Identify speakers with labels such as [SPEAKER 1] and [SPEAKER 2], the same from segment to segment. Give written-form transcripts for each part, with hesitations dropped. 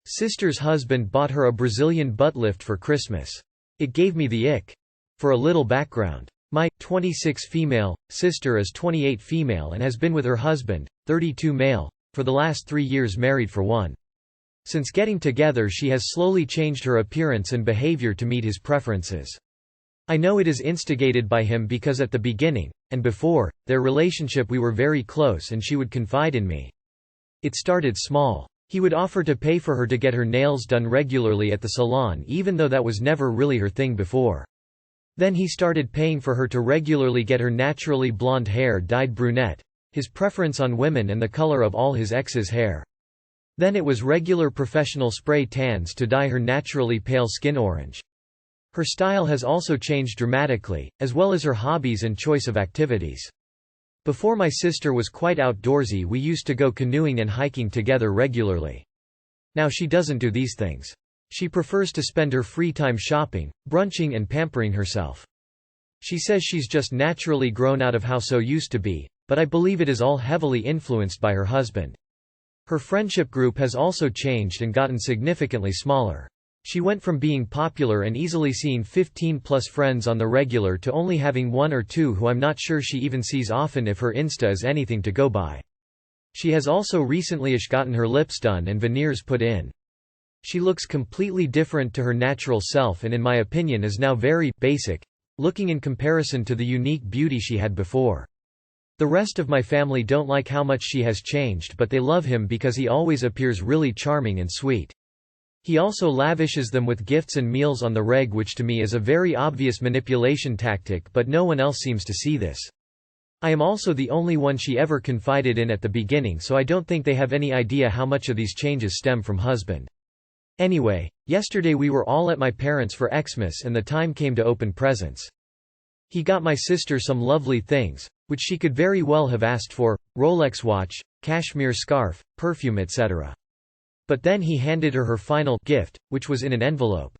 [SPEAKER 1] Sister's husband bought her a Brazilian butt lift for Christmas. It gave me the ick. For a little background. My 26 female sister is 28 female and has been with her husband, 32 male, for the last 3 years, married for 1. Since getting together she has slowly changed her appearance and behavior to meet his preferences. I know it is instigated by him because at the beginning, and before, their relationship we were very close and she would confide in me. It started small. He would offer to pay for her to get her nails done regularly at the salon even though that was never really her thing before. Then he started paying for her to regularly get her naturally blonde hair dyed brunette, his preference on women and the color of all his ex's hair. Then it was regular professional spray tans to dye her naturally pale skin orange. Her style has also changed dramatically, as well as her hobbies and choice of activities. Before my sister was quite outdoorsy, we used to go canoeing and hiking together regularly. Now she doesn't do these things. She prefers to spend her free time shopping, brunching and pampering herself. She says she's just naturally grown out of how so used to be, but I believe it is all heavily influenced by her husband. Her friendship group has also changed and gotten significantly smaller. She went from being popular and easily seeing 15+ friends on the regular to only having 1 or 2 who I'm not sure she even sees often if her Insta is anything to go by. She has also recently-ish gotten her lips done and veneers put in. She looks completely different to her natural self and in my opinion is now very basic looking in comparison to the unique beauty she had before. The rest of my family don't like how much she has changed, but they love him because he always appears really charming and sweet. He also lavishes them with gifts and meals on the reg, which to me is a very obvious manipulation tactic, but no one else seems to see this. I am also the only one she ever confided in at the beginning, so I don't think they have any idea how much of these changes stem from husband. Anyway, yesterday we were all at my parents' for Xmas and the time came to open presents. He got my sister some lovely things, which she could very well have asked for: Rolex watch, cashmere scarf, perfume, etc. But then he handed her her final gift, which was in an envelope.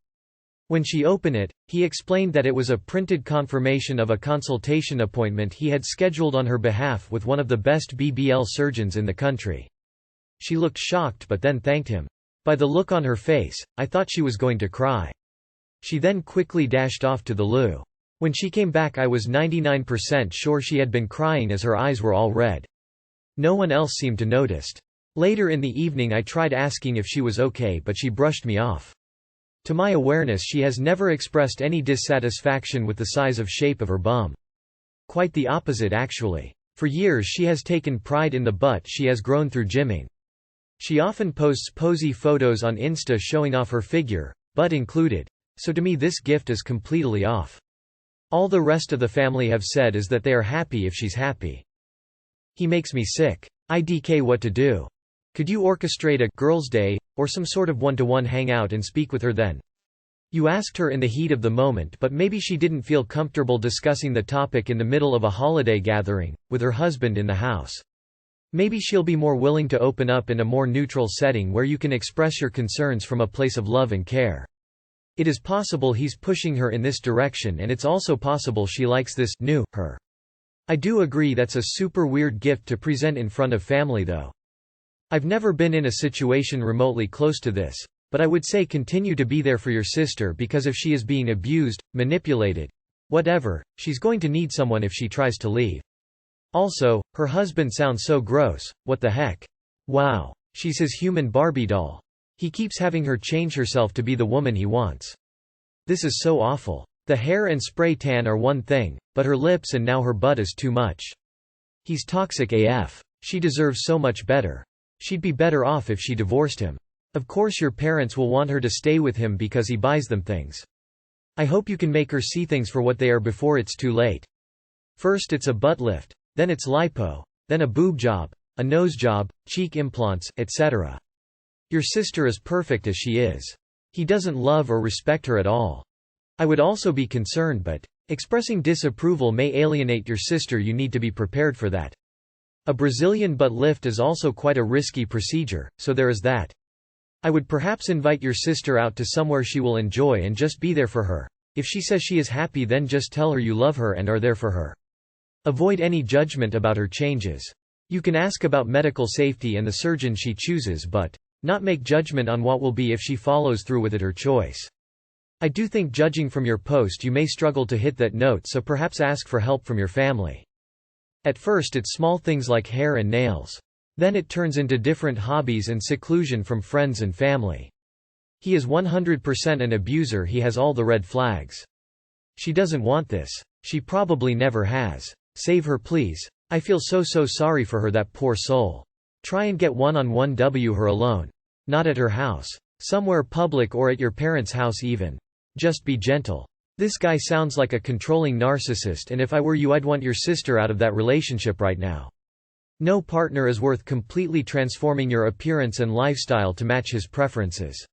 [SPEAKER 1] When she opened it, he explained that it was a printed confirmation of a consultation appointment he had scheduled on her behalf with one of the best BBL surgeons in the country. She looked shocked but then thanked him. By the look on her face, I thought she was going to cry. She then quickly dashed off to the loo. When she came back I was 99% sure she had been crying as her eyes were all red. No one else seemed to notice. Later in the evening I tried asking if she was okay, but she brushed me off. To my awareness she has never expressed any dissatisfaction with the size of shape of her bum. Quite the opposite actually. For years she has taken pride in the butt she has grown through gymming. She often posts posy photos on Insta showing off her figure, butt included, so to me this gift is completely off. All the rest of the family have said is that they are happy if she's happy. He makes me sick. IDK, what to do? Could you orchestrate a girls' day, or some sort of one-to-one hangout and speak with her then? You asked her in the heat of the moment, but maybe she didn't feel comfortable discussing the topic in the middle of a holiday gathering, with her husband in the house. Maybe she'll be more willing to open up in a more neutral setting where you can express your concerns from a place of love and care. It is possible he's pushing her in this direction, and it's also possible she likes this new her. I do agree that's a super weird gift to present in front of family though. I've never been in a situation remotely close to this, but I would say continue to be there for your sister, because if she is being abused, manipulated, whatever, she's going to need someone if she tries to leave. Also, her husband sounds so gross, what the heck? Wow. She's his human Barbie doll. He keeps having her change herself to be the woman he wants. This is so awful. The hair and spray tan are one thing, but her lips and now her butt is too much. He's toxic AF. She deserves so much better. She'd be better off if she divorced him. Of course your parents will want her to stay with him because he buys them things. I hope you can make her see things for what they are before it's too late. First it's a butt lift. Then it's lipo, then a boob job, a nose job, cheek implants, etc. Your sister is perfect as she is. He doesn't love or respect her at all. I would also be concerned, but expressing disapproval may alienate your sister. You need to be prepared for that. A Brazilian butt lift is also quite a risky procedure, so there is that. I would perhaps invite your sister out to somewhere she will enjoy and just be there for her. If she says she is happy, then just tell her you love her and are there for her. Avoid any judgment about her changes. You can ask about medical safety and the surgeon she chooses, but Not make judgment on what will be if she follows through with it her choice. I do think judging from your post you may struggle to hit that note, so perhaps ask for help from your family. At first it's small things like hair and nails. Then it turns into different hobbies and seclusion from friends and family. He is 100% an abuser, he has all the red flags. She doesn't want this. She probably never has. Save her please. I feel so sorry for her, that poor soul. Try and get one-on-one with her alone. Not at her house. Somewhere public or at your parents' house even. Just be gentle. This guy sounds like a controlling narcissist, and if I were you I'd want your sister out of that relationship right now. No partner is worth completely transforming your appearance and lifestyle to match his preferences.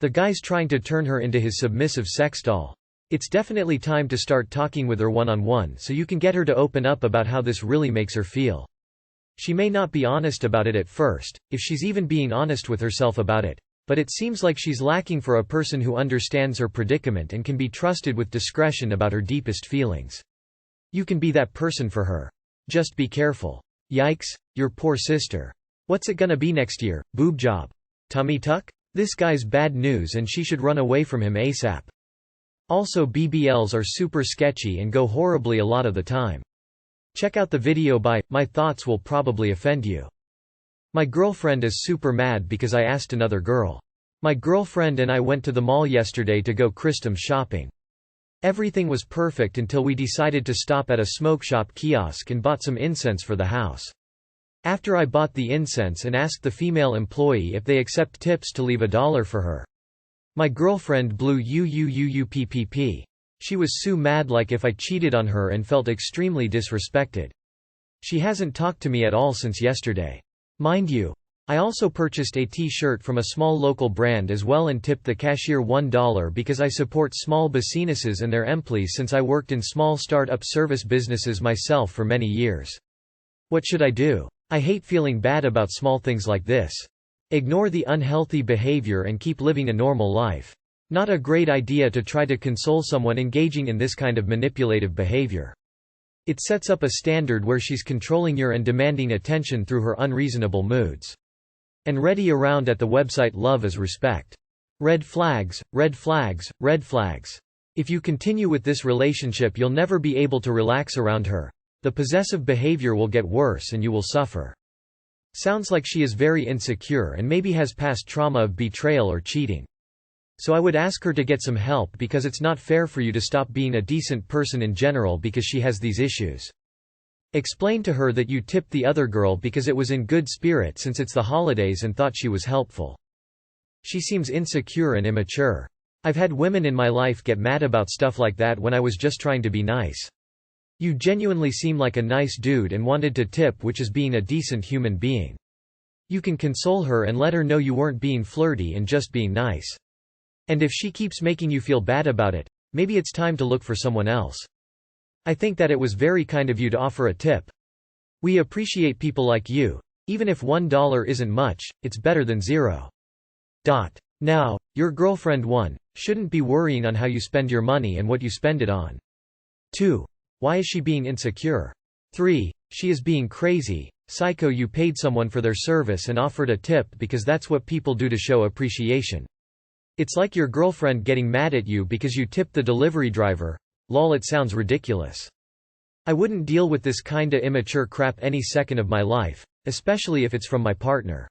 [SPEAKER 1] The guy's trying to turn her into his submissive sex doll. It's definitely time to start talking with her one-on-one so you can get her to open up about how this really makes her feel. She may not be honest about it at first, if she's even being honest with herself about it, but it seems like she's lacking for a person who understands her predicament and can be trusted with discretion about her deepest feelings. You can be that person for her. Just be careful. Yikes, your poor sister. What's it gonna be next year, boob job? Tummy tuck? This guy's bad news and she should run away from him ASAP. Also, BBLs are super sketchy and go horribly a lot of the time. Check out the video by My Thoughts Will Probably Offend You. My girlfriend is super mad because I asked another girl. My girlfriend and I went to the mall yesterday to go Christmas shopping. Everything was perfect until we decided to stop at a smoke shop kiosk and bought some incense for the house. After I bought the incense and asked the female employee if they accept tips to leave $1 for her. My girlfriend blew UUUUPPP. She was so mad, like if I cheated on her, and felt extremely disrespected. She hasn't talked to me at all since yesterday. Mind you, I also purchased a t-shirt from a small local brand as well and tipped the cashier $1 because I support small businesses and their employees since I worked in small start-up service businesses myself for many years. What should I do? I hate feeling bad about small things like this. Ignore the unhealthy behavior and keep living a normal life. Not a great idea to try to console someone engaging in this kind of manipulative behavior. It sets up a standard where she's controlling you and demanding attention through her unreasonable moods. And ready around at the website Love is Respect. Red flags, red flags, red flags. If you continue with this relationship you'll never be able to relax around her. The possessive behavior will get worse and you will suffer. Sounds like she is very insecure and maybe has past trauma of betrayal or cheating. So I would ask her to get some help because it's not fair for you to stop being a decent person in general because she has these issues. Explain to her that you tipped the other girl because it was in good spirit since it's the holidays and thought she was helpful. She seems insecure and immature. I've had women in my life get mad about stuff like that when I was just trying to be nice. You genuinely seem like a nice dude and wanted to tip, which is being a decent human being. You can console her and let her know you weren't being flirty and just being nice. And if she keeps making you feel bad about it, maybe it's time to look for someone else. I think that it was very kind of you to offer a tip. We appreciate people like you. Even if $1 isn't much, it's better than zero. Now, your girlfriend 1, shouldn't be worrying on how you spend your money and what you spend it on. 2. Why is she being insecure? 3. She is being crazy, psycho. You paid someone for their service and offered a tip because that's what people do to show appreciation. It's like your girlfriend getting mad at you because you tipped the delivery driver. Lol, it sounds ridiculous. I wouldn't deal with this kinda immature crap any second of my life, especially if it's from my partner.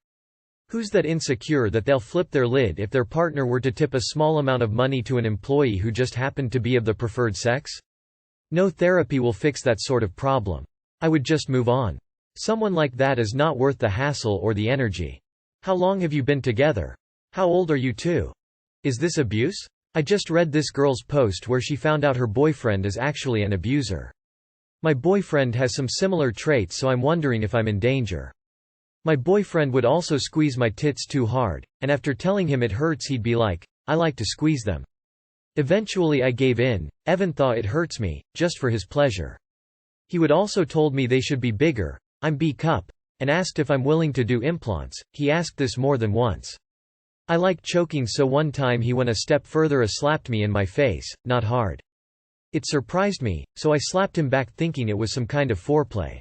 [SPEAKER 1] Who's that insecure that they'll flip their lid if their partner were to tip a small amount of money to an employee who just happened to be of the preferred sex? No therapy will fix that sort of problem. I would just move on. Someone like that is not worth the hassle or the energy. How long have you been together? How old are you two? Is this abuse? I just read this girl's post where she found out her boyfriend is actually an abuser. My boyfriend has some similar traits, so I'm wondering if I'm in danger. My boyfriend would also squeeze my tits too hard, and after telling him it hurts he'd be like, I like to squeeze them. Eventually I gave in, Evan thought it hurts me, just for his pleasure. He would also told me they should be bigger, I'm B-cup, and asked if I'm willing to do implants. He asked this more than once. I like choking, so one time he went a step further and slapped me in my face, not hard. It surprised me, so I slapped him back thinking it was some kind of foreplay.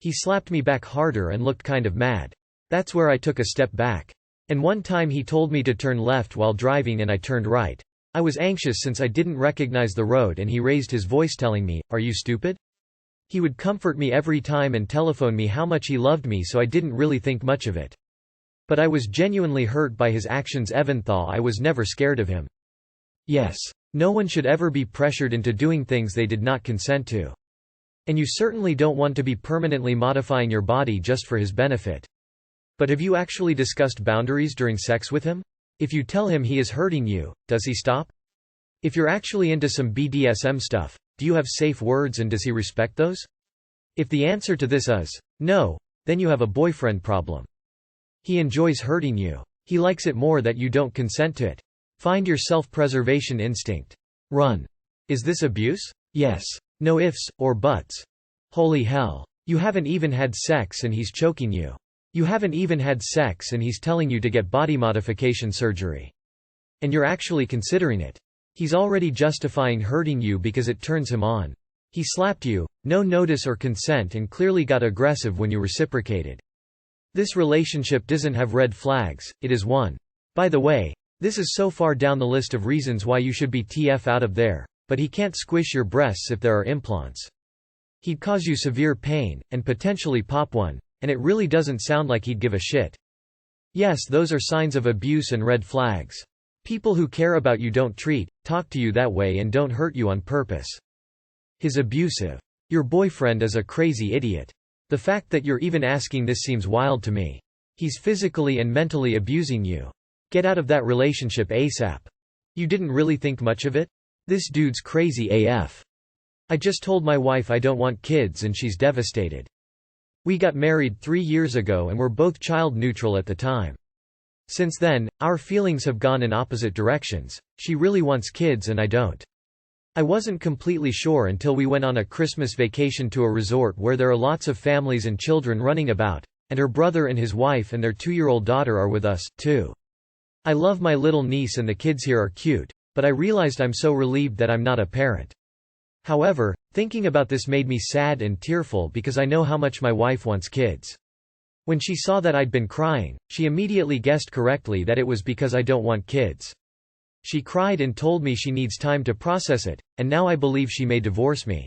[SPEAKER 1] He slapped me back harder and looked kind of mad. That's where I took a step back. And one time he told me to turn left while driving and I turned right. I was anxious since I didn't recognize the road and he raised his voice telling me, "Are you stupid?" He would comfort me every time and telephone me how much he loved me, so I didn't really think much of it. But I was genuinely hurt by his actions even though I was never scared of him. Yes. No one should ever be pressured into doing things they did not consent to. And you certainly don't want to be permanently modifying your body just for his benefit. But have you actually discussed boundaries during sex with him? If you tell him he is hurting you, does he stop? If you're actually into some BDSM stuff, do you have safe words and does he respect those? If the answer to this is no, then you have a boyfriend problem. He enjoys hurting you. He likes it more that you don't consent to it. Find your self-preservation instinct. Run. Is this abuse? Yes. No ifs, or buts. Holy hell. You haven't even had sex and he's choking you. You haven't even had sex and he's telling you to get body modification surgery. And you're actually considering it. He's already justifying hurting you because it turns him on. He slapped you, no notice or consent, and clearly got aggressive when you reciprocated. This relationship doesn't have red flags, it is one. By the way, this is so far down the list of reasons why you should be TF out of there, but he can't squish your breasts if there are implants. He'd cause you severe pain, and potentially pop one, and it really doesn't sound like he'd give a shit. Yes, those are signs of abuse and red flags. People who care about you don't talk to you that way and don't hurt you on purpose. He's abusive. Your boyfriend is a crazy idiot. The fact that you're even asking this seems wild to me. He's physically and mentally abusing you. Get out of that relationship ASAP. You didn't really think much of it? This dude's crazy AF. I just told my wife I don't want kids and she's devastated. We got married 3 years ago and were both child neutral at the time. Since then, our feelings have gone in opposite directions. She really wants kids and I don't. I wasn't completely sure until we went on a Christmas vacation to a resort where there are lots of families and children running about, and her brother and his wife and their 2-year-old daughter are with us, too. I love my little niece and the kids here are cute, but I realized I'm so relieved that I'm not a parent. However, thinking about this made me sad and tearful because I know how much my wife wants kids. When she saw that I'd been crying, she immediately guessed correctly that it was because I don't want kids. She cried and told me she needs time to process it, and now I believe she may divorce me.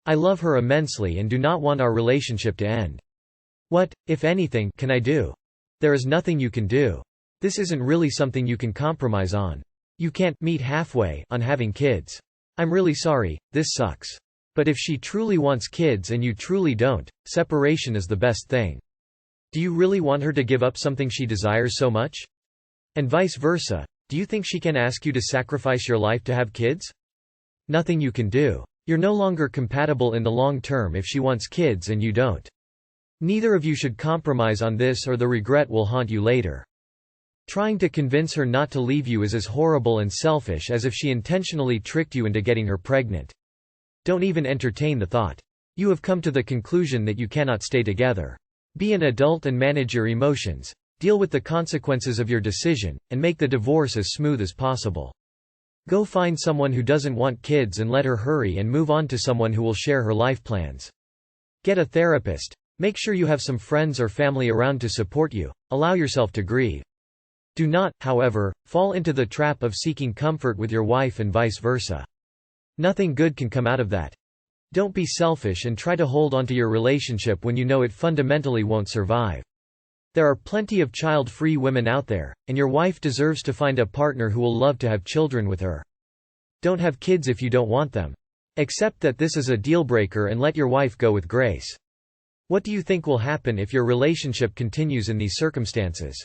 [SPEAKER 1] I love her immensely and do not want our relationship to end. What, if anything, can I do? There is nothing you can do. This isn't really something you can compromise on. You can't meet halfway on having kids. I'm really sorry, this sucks. But if she truly wants kids and you truly don't, separation is the best thing. Do you really want her to give up something she desires so much? And vice versa, do you think she can ask you to sacrifice your life to have kids? Nothing you can do. You're no longer compatible in the long term if she wants kids and you don't. Neither of you should compromise on this or the regret will haunt you later. Trying to convince her not to leave you is as horrible and selfish as if she intentionally tricked you into getting her pregnant. Don't even entertain the thought. You have come to the conclusion that you cannot stay together. Be an adult and manage your emotions, deal with the consequences of your decision, and make the divorce as smooth as possible. Go find someone who doesn't want kids and let her hurry and move on to someone who will share her life plans. Get a therapist. Make sure you have some friends or family around to support you. Allow yourself to grieve. Do not, however, fall into the trap of seeking comfort with your wife and vice versa. Nothing good can come out of that. Don't be selfish and try to hold onto your relationship when you know it fundamentally won't survive. There are plenty of child-free women out there, and your wife deserves to find a partner who will love to have children with her. Don't have kids if you don't want them. Accept that this is a deal-breaker and let your wife go with grace. What do you think will happen if your relationship continues in these circumstances?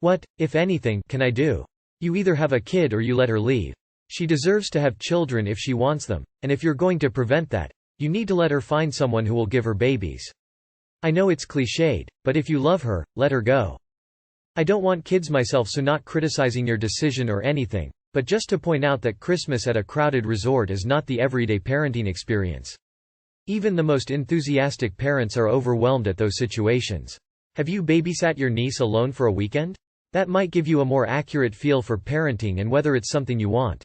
[SPEAKER 1] What, if anything, can I do? You either have a kid or you let her leave. She deserves to have children if she wants them, and if you're going to prevent that, you need to let her find someone who will give her babies. I know it's cliched, but if you love her, let her go. I don't want kids myself, so not criticizing your decision or anything, but just to point out that Christmas at a crowded resort is not the everyday parenting experience. Even the most enthusiastic parents are overwhelmed at those situations. Have you babysat your niece alone for a weekend? That might give you a more accurate feel for parenting and whether it's something you want.